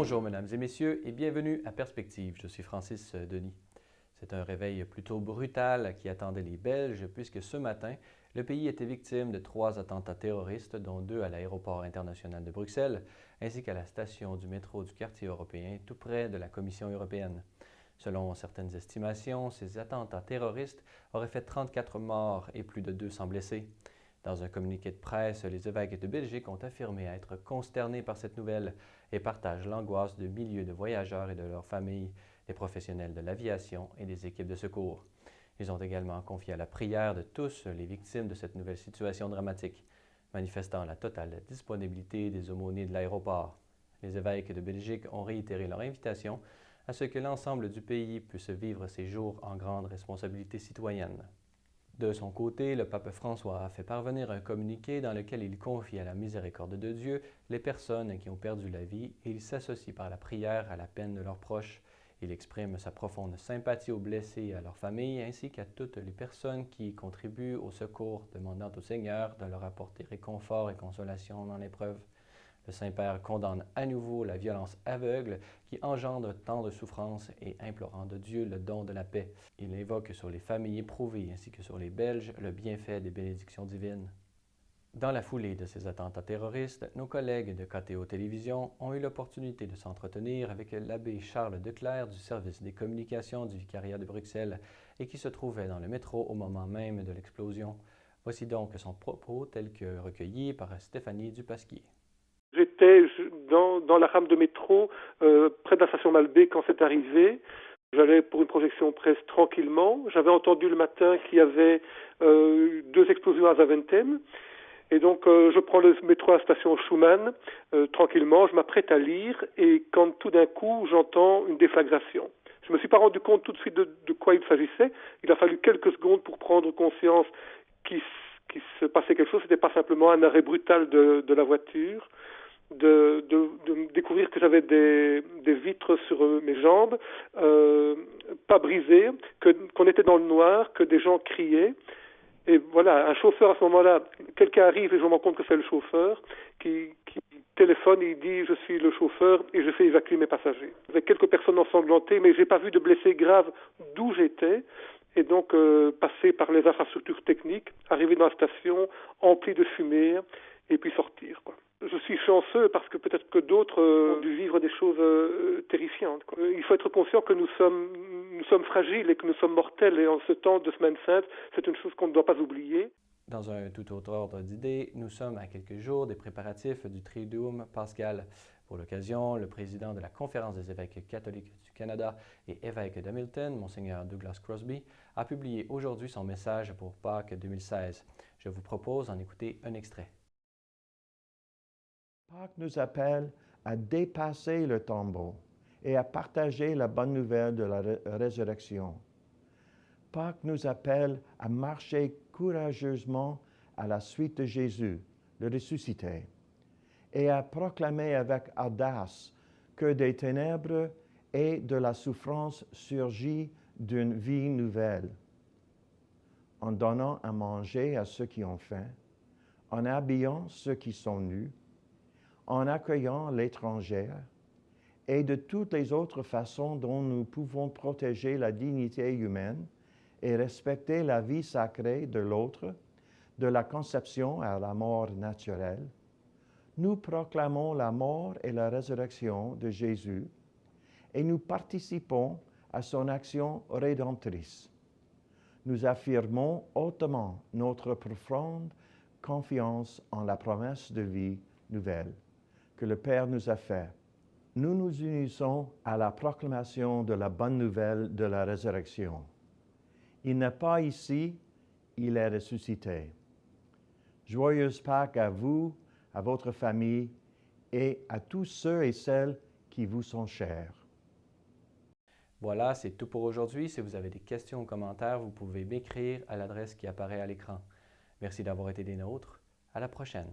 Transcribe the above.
Bonjour mesdames et messieurs et bienvenue à Perspective. Je suis Francis Denis. C'est un réveil plutôt brutal qui attendait les Belges puisque ce matin, le pays était victime de 3 attentats terroristes, dont 2 à l'aéroport international de Bruxelles, ainsi qu'à la station du métro du quartier européen, tout près de la Commission européenne. Selon certaines estimations, ces attentats terroristes auraient fait 34 morts et plus de 200 blessés. Dans un communiqué de presse, les évêques de Belgique ont affirmé être consternés par cette nouvelle et partagent l'angoisse de milliers de voyageurs et de leurs familles, des professionnels de l'aviation et des équipes de secours. Ils ont également confié à la prière de tous les victimes de cette nouvelle situation dramatique, manifestant la totale disponibilité des aumôniers de l'aéroport. Les évêques de Belgique ont réitéré leur invitation à ce que l'ensemble du pays puisse vivre ces jours en grande responsabilité citoyenne. De son côté, le pape François a fait parvenir un communiqué dans lequel il confie à la miséricorde de Dieu les personnes qui ont perdu la vie et il s'associe par la prière à la peine de leurs proches. Il exprime sa profonde sympathie aux blessés et à leurs familles, ainsi qu'à toutes les personnes qui contribuent au secours, demandant au Seigneur de leur apporter réconfort et consolation dans l'épreuve. Le Saint-Père condamne à nouveau la violence aveugle qui engendre tant de souffrances et implorant de Dieu le don de la paix. Il invoque sur les familles éprouvées ainsi que sur les Belges le bienfait des bénédictions divines. Dans la foulée de ces attentats terroristes, nos collègues de KTO Télévision ont eu l'opportunité de s'entretenir avec l'abbé Charles Declercq du service des communications du vicariat de Bruxelles et qui se trouvait dans le métro au moment même de l'explosion. Voici donc son propos tel que recueilli par Stéphanie Dupasquier. J'étais dans la rame de métro, près de la station Malbaie quand c'est arrivé. J'allais pour une projection presse tranquillement. J'avais entendu le matin qu'il y avait 2 explosions à Zaventem. Et donc, je prends le métro à la station Schumann, tranquillement. Je m'apprête à lire et quand tout d'un coup, j'entends une déflagration. Je ne me suis pas rendu compte tout de suite de quoi il s'agissait. Il a fallu quelques secondes pour prendre conscience qu'il se passait quelque chose. Ce n'était pas simplement un arrêt brutal de la voiture. De découvrir que j'avais des vitres sur mes jambes, pas brisées, qu'on était dans le noir, que des gens criaient. Et voilà, un chauffeur à ce moment-là, quelqu'un arrive et je me rends compte que c'est le chauffeur qui téléphone et il dit « je suis le chauffeur et je fais évacuer mes passagers ». Avec quelques personnes ensanglantées, mais j'ai pas vu de blessés graves d'où j'étais. Et donc, passer par les infrastructures techniques, arriver dans la station, emplie de fumée, et puis sortir, quoi. Je suis chanceux parce que peut-être que d'autres ont dû vivre des choses terrifiantes, quoi. Il faut être conscient que nous sommes fragiles et que nous sommes mortels. Et en ce temps de Semaine Sainte, c'est une chose qu'on ne doit pas oublier. Dans un tout autre ordre d'idées, nous sommes à quelques jours des préparatifs du Triduum pascal. Pour l'occasion, le président de la Conférence des évêques catholiques du Canada et évêque d'Hamilton, Monseigneur Douglas Crosby, a publié aujourd'hui son message pour Pâques 2016. Je vous propose d'en écouter un extrait. Pâques nous appelle à dépasser le tombeau et à partager la bonne nouvelle de la résurrection. Pâques nous appelle à marcher courageusement à la suite de Jésus, le ressuscité, et à proclamer avec audace que des ténèbres et de la souffrance surgit d'une vie nouvelle. En donnant à manger à ceux qui ont faim, en habillant ceux qui sont nus, en accueillant l'étranger et de toutes les autres façons dont nous pouvons protéger la dignité humaine et respecter la vie sacrée de l'autre, de la conception à la mort naturelle, nous proclamons la mort et la résurrection de Jésus et nous participons à son action rédemptrice. Nous affirmons hautement notre profonde confiance en la promesse de vie nouvelle que le Père nous a faite. Nous nous unissons à la proclamation de la bonne nouvelle de la résurrection. Il n'est pas ici, il est ressuscité. Joyeuse Pâques à vous, à votre famille et à tous ceux et celles qui vous sont chers. Voilà, c'est tout pour aujourd'hui. Si vous avez des questions ou commentaires, vous pouvez m'écrire à l'adresse qui apparaît à l'écran. Merci d'avoir été des nôtres. À la prochaine.